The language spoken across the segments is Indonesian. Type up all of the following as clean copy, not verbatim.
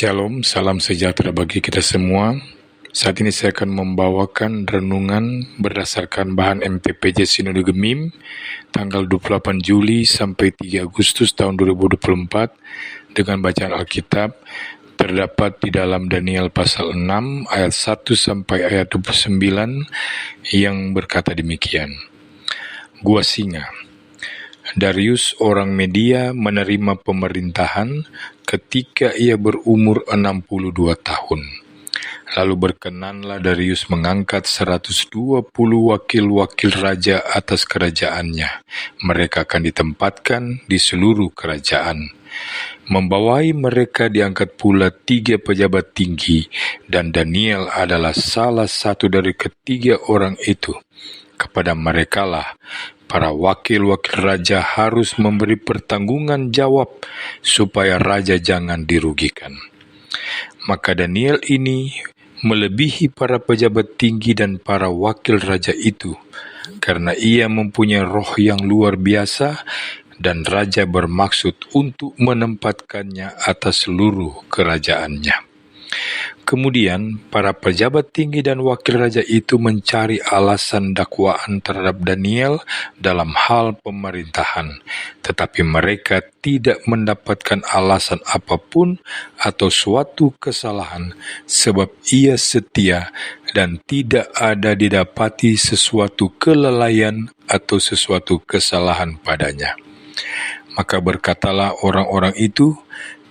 Shalom, salam sejahtera bagi kita semua. Saat ini saya akan membawakan renungan berdasarkan bahan MTPJ Sinode Gemim tanggal 28 Juli sampai 3 Agustus tahun 2024 dengan bacaan Alkitab terdapat di dalam Daniel pasal 6 ayat 1 sampai ayat 29 yang berkata demikian. Gua Singa. Darius orang Media menerima pemerintahan ketika ia berumur 62 tahun. Lalu berkenanlah Darius mengangkat 120 wakil-wakil raja atas kerajaannya. Mereka akan ditempatkan di seluruh kerajaan. Membawai mereka diangkat pula 3 pejabat tinggi, dan Daniel adalah salah satu dari ketiga orang itu. Kepada merekalah para wakil-wakil raja harus memberi pertanggungan jawab supaya raja jangan dirugikan. Maka Daniel ini melebihi para pejabat tinggi dan para wakil raja itu, karena ia mempunyai roh yang luar biasa dan raja bermaksud untuk menempatkannya atas seluruh kerajaannya. Kemudian para pejabat tinggi dan wakil raja itu mencari alasan dakwaan terhadap Daniel dalam hal pemerintahan, tetapi mereka tidak mendapatkan alasan apapun atau suatu kesalahan, sebab ia setia dan tidak ada didapati sesuatu kelalaian atau sesuatu kesalahan padanya. Maka berkatalah orang-orang itu,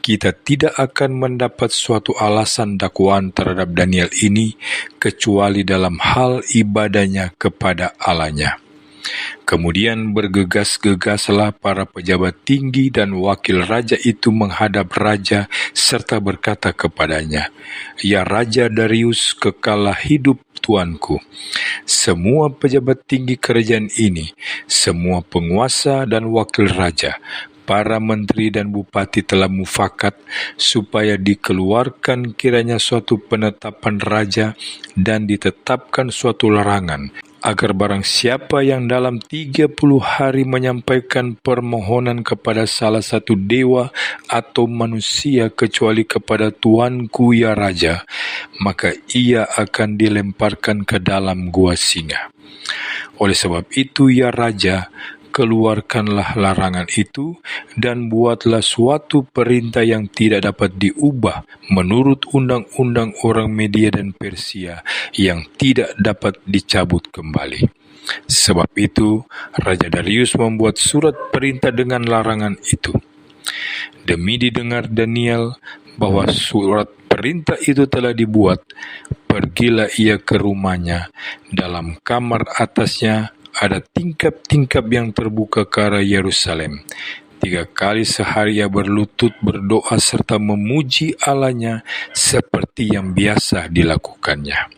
kita tidak akan mendapat suatu alasan dakwaan terhadap Daniel ini kecuali dalam hal ibadahnya kepada Allahnya. Kemudian bergegas-gegaslah para pejabat tinggi dan wakil raja itu menghadap raja serta berkata kepadanya, "Ya Raja Darius, kekalah hidup Tuanku. Semua pejabat tinggi kerajaan ini, semua penguasa dan wakil raja, para menteri dan bupati telah mufakat supaya dikeluarkan kiranya suatu penetapan raja dan ditetapkan suatu larangan, agar barang siapa yang dalam 30 hari menyampaikan permohonan kepada salah satu dewa atau manusia kecuali kepada Tuanku ya Raja, maka ia akan dilemparkan ke dalam gua singa. Oleh sebab itu ya Raja, keluarkanlah larangan itu dan buatlah suatu perintah yang tidak dapat diubah menurut undang-undang orang Media dan Persia yang tidak dapat dicabut kembali." Sebab itu, Raja Darius membuat surat perintah dengan larangan itu. Demi didengar Daniel bahwa surat perintah itu telah dibuat, pergilah ia ke rumahnya. Dalam kamar atasnya ada tingkap-tingkap yang terbuka ke arah Yerusalem. 3 kali sehari ia berlutut berdoa serta memuji Allahnya seperti yang biasa dilakukannya.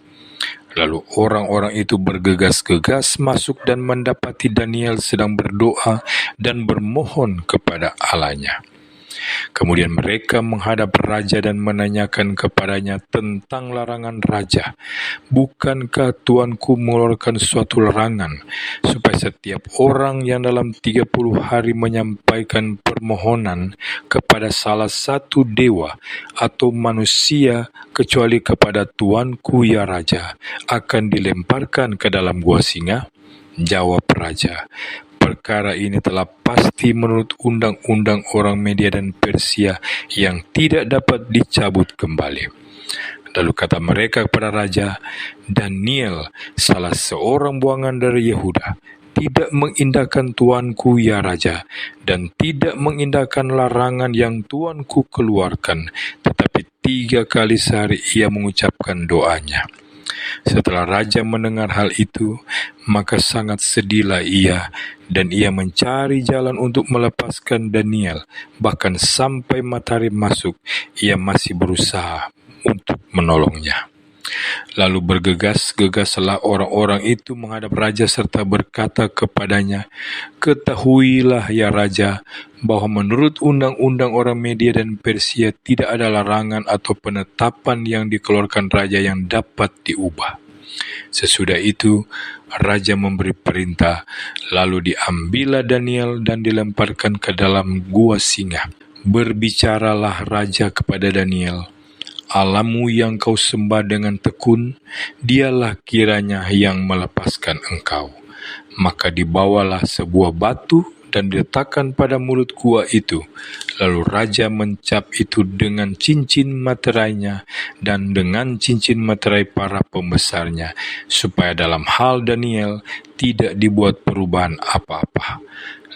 Lalu orang-orang itu bergegas-gegas masuk dan mendapati Daniel sedang berdoa dan bermohon kepada Allahnya. Kemudian mereka menghadap raja dan menanyakan kepadanya tentang larangan raja. "Bukankah Tuanku mengeluarkan suatu larangan supaya setiap orang yang dalam 30 hari menyampaikan permohonan kepada salah satu dewa atau manusia kecuali kepada Tuanku ya Raja akan dilemparkan ke dalam gua singa?" Jawab raja, "Perkara ini telah pasti menurut undang-undang orang Media dan Persia yang tidak dapat dicabut kembali." Lalu kata mereka kepada raja, "Daniel, salah seorang buangan dari Yehuda, tidak mengindahkan Tuanku ya Raja, dan tidak mengindahkan larangan yang Tuanku keluarkan, tetapi 3 kali sehari ia mengucapkan doanya." Setelah raja mendengar hal itu, maka sangat sedihlah ia, dan ia mencari jalan untuk melepaskan Daniel. Bahkan sampai matahari masuk, ia masih berusaha untuk menolongnya. Lalu bergegas-gegaslah orang-orang itu menghadap raja serta berkata kepadanya, "Ketahuilah ya Raja, bahwa menurut undang-undang orang Media dan Persia tidak ada larangan atau penetapan yang dikeluarkan raja yang dapat diubah." Sesudah itu, raja memberi perintah, lalu diambillah Daniel dan dilemparkan ke dalam gua singa. Berbicaralah raja kepada Daniel, Allahmu yang kau sembah dengan tekun, dialah kiranya yang melepaskan engkau. Maka dibawalah sebuah batu dan diletakkan pada mulut gua itu. Lalu raja mencap itu dengan cincin materainya dan dengan cincin materai para pembesarnya, supaya dalam hal Daniel tidak dibuat perubahan apa-apa.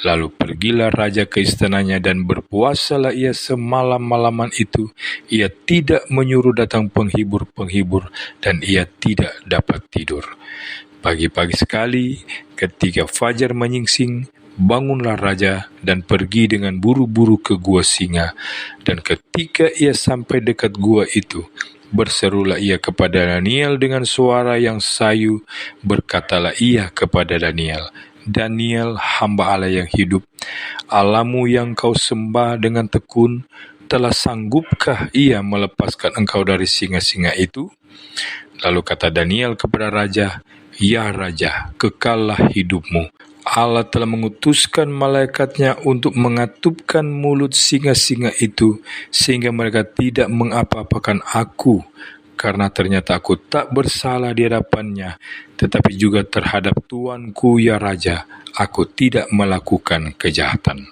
Lalu pergilah raja ke istananya dan berpuasalah ia semalam-malaman itu. Ia tidak menyuruh datang penghibur-penghibur dan ia tidak dapat tidur. Pagi-pagi sekali, ketika fajar menyingsing, bangunlah raja dan pergi dengan buru-buru ke gua singa. Dan ketika ia sampai dekat gua itu, berserulah ia kepada Daniel dengan suara yang sayu. Berkatalah ia kepada Daniel, "Daniel, hamba Allah yang hidup, Allahmu yang kau sembah dengan tekun, telah sanggupkah ia melepaskan engkau dari singa-singa itu?" Lalu kata Daniel kepada raja, "Ya raja, kekallah hidupmu. Allah telah mengutuskan malaikatnya untuk mengatupkan mulut singa-singa itu, sehingga mereka tidak mengapa-apakan aku, karena ternyata aku tak bersalah di hadapannya, tetapi juga terhadap tuanku ya raja, aku tidak melakukan kejahatan."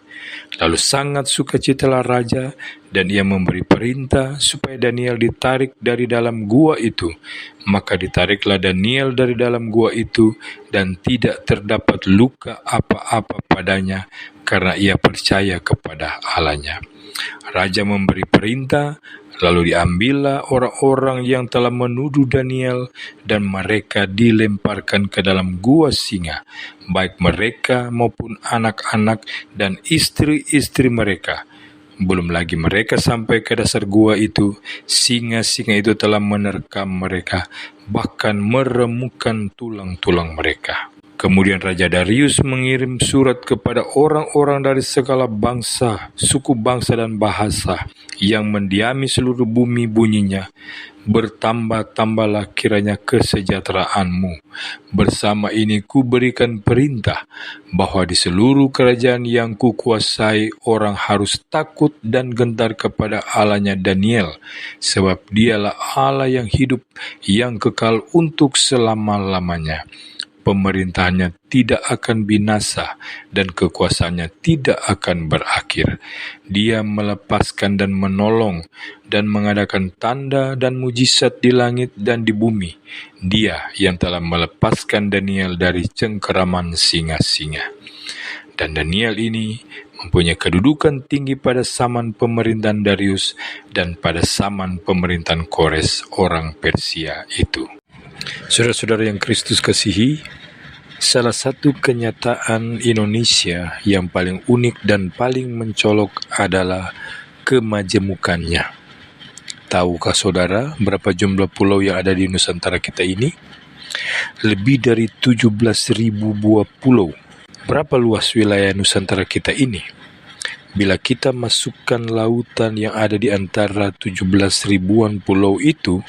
Lalu sangat sukacitalah raja, dan ia memberi perintah supaya Daniel ditarik dari dalam gua itu. Maka ditariklah Daniel dari dalam gua itu, dan tidak terdapat luka apa-apa padanya, karena ia percaya kepada Allahnya. Raja memberi perintah, lalu diambillah orang-orang yang telah menuduh Daniel, dan mereka dilemparkan ke dalam gua singa, baik mereka maupun anak-anak dan istri-istri mereka. Belum lagi mereka sampai ke dasar gua itu, singa-singa itu telah menerkam mereka, bahkan meremukkan tulang-tulang mereka. Kemudian Raja Darius mengirim surat kepada orang-orang dari segala bangsa, suku bangsa dan bahasa yang mendiami seluruh bumi, bunyinya, "Bertambah-tambahlah kiranya kesejahteraanmu. Bersama ini kuberikan perintah bahwa di seluruh kerajaan yang kukuasai orang harus takut dan gentar kepada Allahnya Daniel, sebab dialah Allah yang hidup, yang kekal untuk selama-lamanya. Pemerintahannya tidak akan binasa dan kekuasaannya tidak akan berakhir. Dia melepaskan dan menolong dan mengadakan tanda dan mujizat di langit dan di bumi. Dia yang telah melepaskan Daniel dari cengkeraman singa-singa." Dan Daniel ini mempunyai kedudukan tinggi pada zaman pemerintahan Darius dan pada zaman pemerintahan Kores orang Persia itu. Saudara-saudara yang Kristus kasihi, salah satu kenyataan Indonesia yang paling unik dan paling mencolok adalah kemajemukannya. Tahukah saudara berapa jumlah pulau yang ada di Nusantara kita ini? Lebih dari 17.000 buah pulau. Berapa luas wilayah Nusantara kita ini? Bila kita masukkan lautan yang ada di antara 17 ribuan pulau itu,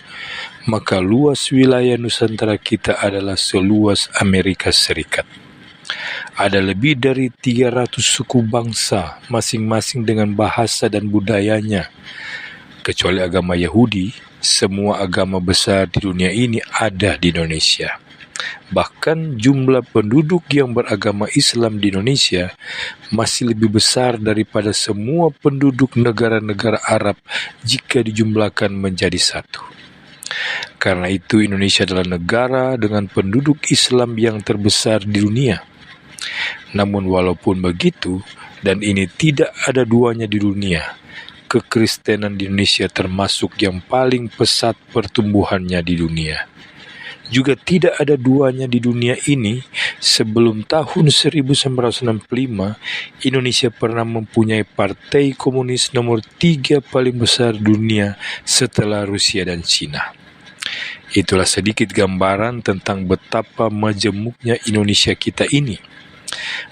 maka luas wilayah Nusantara kita adalah seluas Amerika Serikat. Ada lebih dari 300 suku bangsa, masing-masing dengan bahasa dan budayanya. Kecuali agama Yahudi, semua agama besar di dunia ini ada di Indonesia. Bahkan jumlah penduduk yang beragama Islam di Indonesia masih lebih besar daripada semua penduduk negara-negara Arab jika dijumlahkan menjadi satu. Karena itu Indonesia adalah negara dengan penduduk Islam yang terbesar di dunia. Namun walaupun begitu, dan ini tidak ada duanya di dunia, kekristenan di Indonesia termasuk yang paling pesat pertumbuhannya di dunia. Juga tidak ada duanya di dunia ini. Sebelum tahun 1965, Indonesia pernah mempunyai partai komunis nomor 3 paling besar dunia setelah Rusia dan Cina. Itulah sedikit gambaran tentang betapa majemuknya Indonesia kita ini.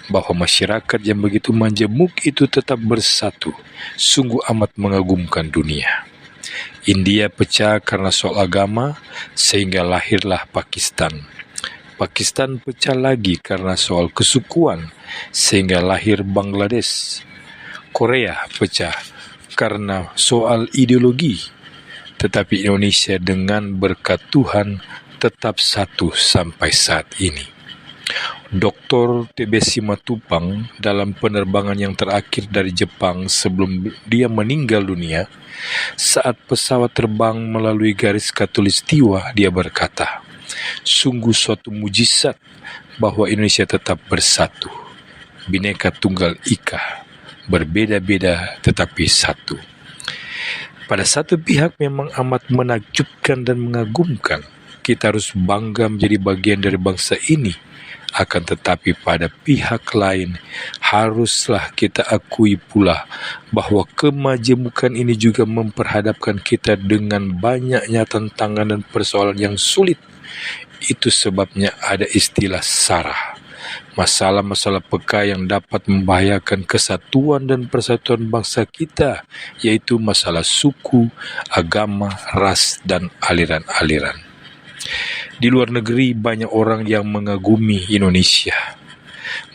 Bahwa masyarakat yang begitu majemuk itu tetap bersatu, sungguh amat mengagumkan dunia. India pecah karena soal agama, sehingga lahirlah Pakistan. Pakistan pecah lagi karena soal kesukuan, sehingga lahir Bangladesh. Korea pecah karena soal ideologi, tetapi Indonesia dengan berkat Tuhan tetap satu sampai saat ini. Dr. TB Simatupang dalam penerbangan yang terakhir dari Jepang sebelum dia meninggal dunia, saat pesawat terbang melalui garis khatulistiwa, dia berkata, "Sungguh suatu mujizat bahwa Indonesia tetap bersatu. Bhinneka Tunggal Ika, berbeda-beda tetapi satu." Pada satu pihak memang amat menakjubkan dan mengagumkan. Kita harus bangga menjadi bagian dari bangsa ini. Akan tetapi pada pihak lain, haruslah kita akui pula bahwa kemajemukan ini juga memperhadapkan kita dengan banyaknya tantangan dan persoalan yang sulit. Itu sebabnya ada istilah SARA, masalah-masalah peka yang dapat membahayakan kesatuan dan persatuan bangsa kita, yaitu masalah suku, agama, ras, dan aliran-aliran. Di luar negeri banyak orang yang mengagumi Indonesia.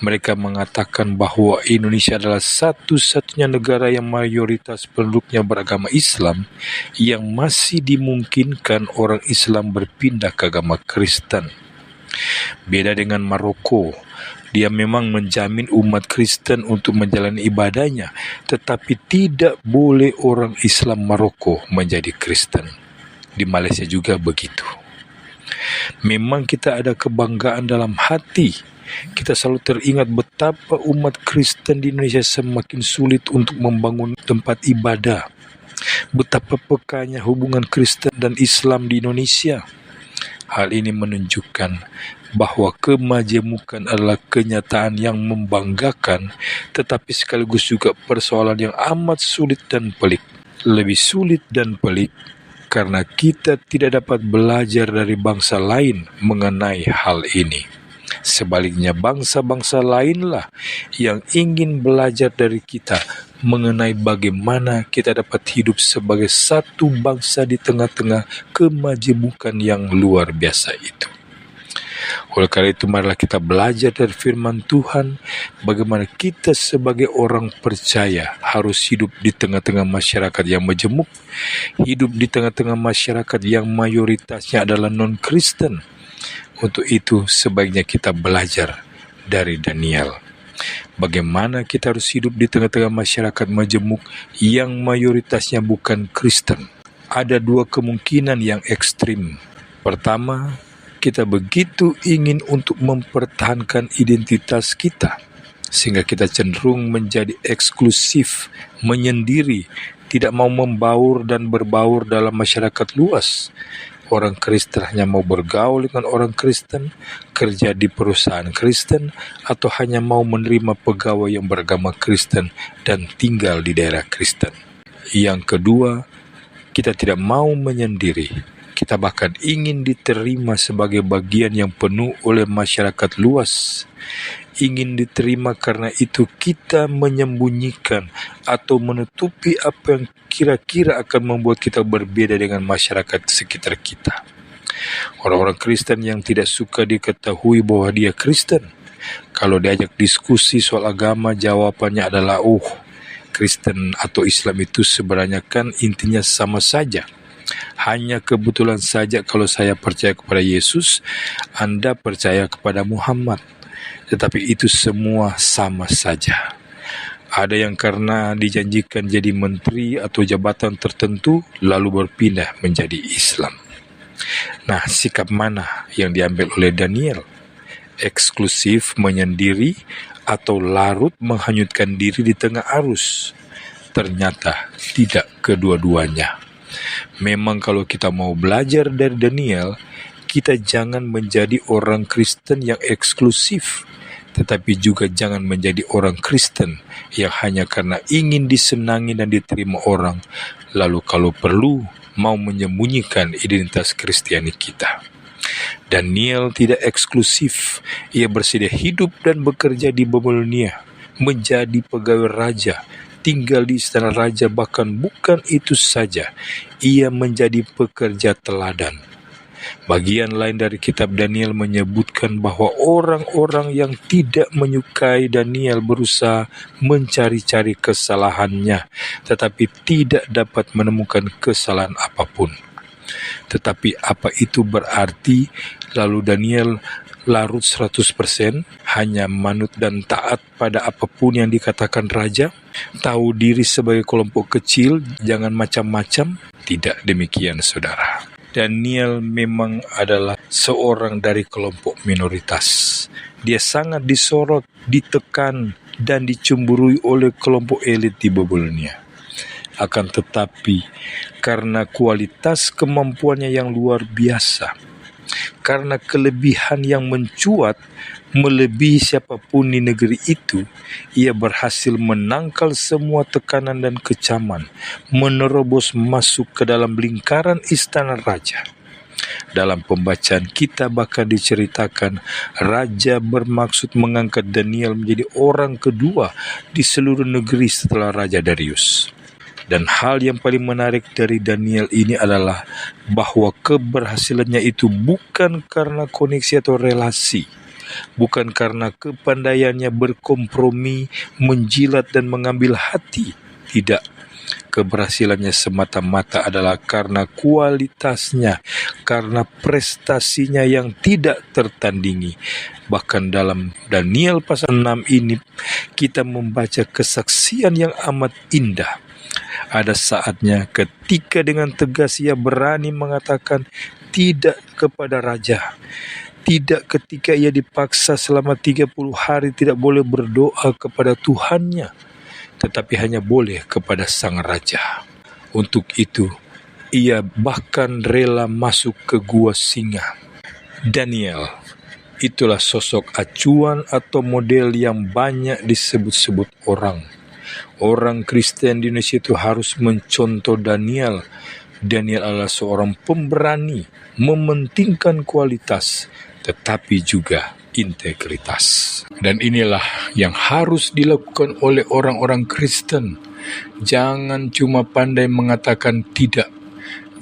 Mereka mengatakan bahwa Indonesia adalah satu-satunya negara yang mayoritas penduduknya beragama Islam yang masih dimungkinkan orang Islam berpindah ke agama Kristen. Beda dengan Maroko, dia memang menjamin umat Kristen untuk menjalani ibadahnya, tetapi tidak boleh orang Islam Maroko menjadi Kristen. Di Malaysia juga begitu. Memang kita ada kebanggaan dalam hati. Kita selalu teringat betapa umat Kristen di Indonesia semakin sulit untuk membangun tempat ibadah. Betapa pekanya hubungan Kristen dan Islam di Indonesia. Hal ini menunjukkan bahwa kemajemukan adalah kenyataan yang membanggakan, tetapi sekaligus juga persoalan yang amat sulit dan pelik. Lebih sulit dan pelik karena kita tidak dapat belajar dari bangsa lain mengenai hal ini. Sebaliknya, bangsa-bangsa lainlah yang ingin belajar dari kita mengenai bagaimana kita dapat hidup sebagai satu bangsa di tengah-tengah kemajemukan yang luar biasa itu. Oleh karena itu, marilah kita belajar dari firman Tuhan bagaimana kita sebagai orang percaya harus hidup di tengah-tengah masyarakat yang majemuk, hidup di tengah-tengah masyarakat yang mayoritasnya adalah non-Kristen. Untuk itu, sebaiknya kita belajar dari Daniel. Bagaimana kita harus hidup di tengah-tengah masyarakat majemuk yang mayoritasnya bukan Kristen. Ada dua kemungkinan yang ekstrim. Pertama, kita begitu ingin untuk mempertahankan identitas kita, sehingga kita cenderung menjadi eksklusif, menyendiri, tidak mau membaur dan berbaur dalam masyarakat luas. Orang Kristen hanya mau bergaul dengan orang Kristen, kerja di perusahaan Kristen, atau hanya mau menerima pegawai yang beragama Kristen dan tinggal di daerah Kristen. Yang kedua, kita tidak mau menyendiri. Kita bahkan ingin diterima sebagai bagian yang penuh oleh masyarakat luas. Ingin diterima karena itu kita menyembunyikan atau menutupi apa yang kira-kira akan membuat kita berbeda dengan masyarakat sekitar kita. Orang-orang Kristen yang tidak suka diketahui bahwa dia Kristen, kalau diajak diskusi soal agama, jawabannya adalah, Kristen atau Islam itu sebenarnya kan intinya sama saja. Hanya kebetulan saja kalau saya percaya kepada Yesus, Anda percaya kepada Muhammad. Tetapi itu semua sama saja. Ada yang karena dijanjikan jadi menteri atau jabatan tertentu, lalu berpindah menjadi Islam. Nah, sikap mana yang diambil oleh Daniel? Eksklusif, menyendiri, atau larut menghanyutkan diri di tengah arus? Ternyata tidak kedua-duanya. Memang kalau kita mau belajar dari Daniel, kita jangan menjadi orang Kristen yang eksklusif, tetapi juga jangan menjadi orang Kristen yang hanya karena ingin disenangi dan diterima orang, lalu kalau perlu mau menyembunyikan identitas Kristiani kita. Daniel tidak eksklusif, ia bersedia hidup dan bekerja di Babilonia, menjadi pegawai raja, tinggal di istana raja, bahkan bukan itu saja, ia menjadi pekerja teladan. Bagian lain dari kitab Daniel menyebutkan bahwa orang-orang yang tidak menyukai Daniel berusaha mencari-cari kesalahannya, tetapi tidak dapat menemukan kesalahan apapun. Tetapi apa itu berarti lalu Daniel larut 100%, hanya manut dan taat pada apapun yang dikatakan raja? Tahu diri sebagai kelompok kecil, jangan macam-macam? Tidak demikian, saudara. Daniel memang adalah seorang dari kelompok minoritas. Dia sangat disorot, ditekan, dan dicemburui oleh kelompok elit di Babilonia. Akan tetapi, karena kualitas kemampuannya yang luar biasa, karena kelebihan yang mencuat melebihi siapapun di negeri itu, ia berhasil menangkal semua tekanan dan kecaman, menerobos masuk ke dalam lingkaran istana raja. Dalam pembacaan kita bahkan diceritakan, raja bermaksud mengangkat Daniel menjadi orang kedua di seluruh negeri setelah Raja Darius. Dan hal yang paling menarik dari Daniel ini adalah bahwa keberhasilannya itu bukan karena koneksi atau relasi, bukan karena kepandaiannya berkompromi, menjilat dan mengambil hati. Tidak, keberhasilannya semata-mata adalah karena kualitasnya, karena prestasinya yang tidak tertandingi. Bahkan dalam Daniel pasal 6 ini kita membaca kesaksian yang amat indah. Ada saatnya ketika dengan tegas ia berani mengatakan tidak kepada raja. Tidak ketika ia dipaksa selama 30 hari tidak boleh berdoa kepada Tuhannya, tetapi hanya boleh kepada sang raja. Untuk itu, ia bahkan rela masuk ke gua singa. Daniel, itulah sosok acuan atau model yang banyak disebut-sebut orang. Orang Kristen di Indonesia itu harus mencontoh Daniel. Daniel adalah seorang pemberani, mementingkan kualitas, tetapi juga integritas. Dan inilah yang harus dilakukan oleh orang-orang Kristen. Jangan cuma pandai mengatakan tidak.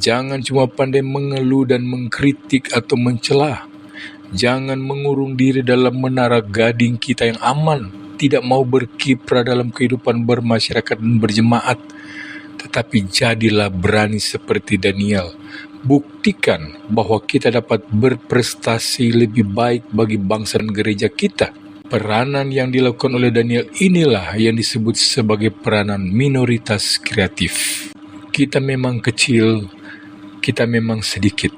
Jangan cuma pandai mengeluh dan mengkritik atau mencela. Jangan mengurung diri dalam menara gading kita yang aman, tidak mau berkiprah dalam kehidupan bermasyarakat dan berjemaat. Tetapi jadilah berani seperti Daniel. Buktikan bahwa kita dapat berprestasi lebih baik bagi bangsa dan gereja kita. Peranan yang dilakukan oleh Daniel inilah yang disebut sebagai peranan minoritas kreatif. Kita memang kecil, kita memang sedikit.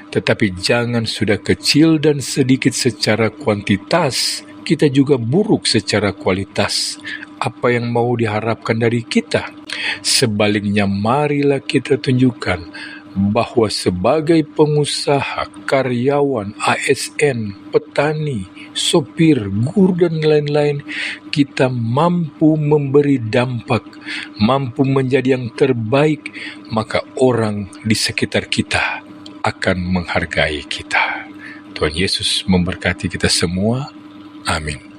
Tetapi jangan sudah kecil dan sedikit secara kuantitas, kita juga buruk secara kualitas. Apa yang mau diharapkan dari kita? Sebaliknya, marilah kita tunjukkan bahwa sebagai pengusaha, karyawan, ASN, petani, sopir, guru dan lain-lain, kita mampu memberi dampak, mampu menjadi yang terbaik, maka orang di sekitar kita akan menghargai kita. Tuhan Yesus memberkati kita semua. Amin.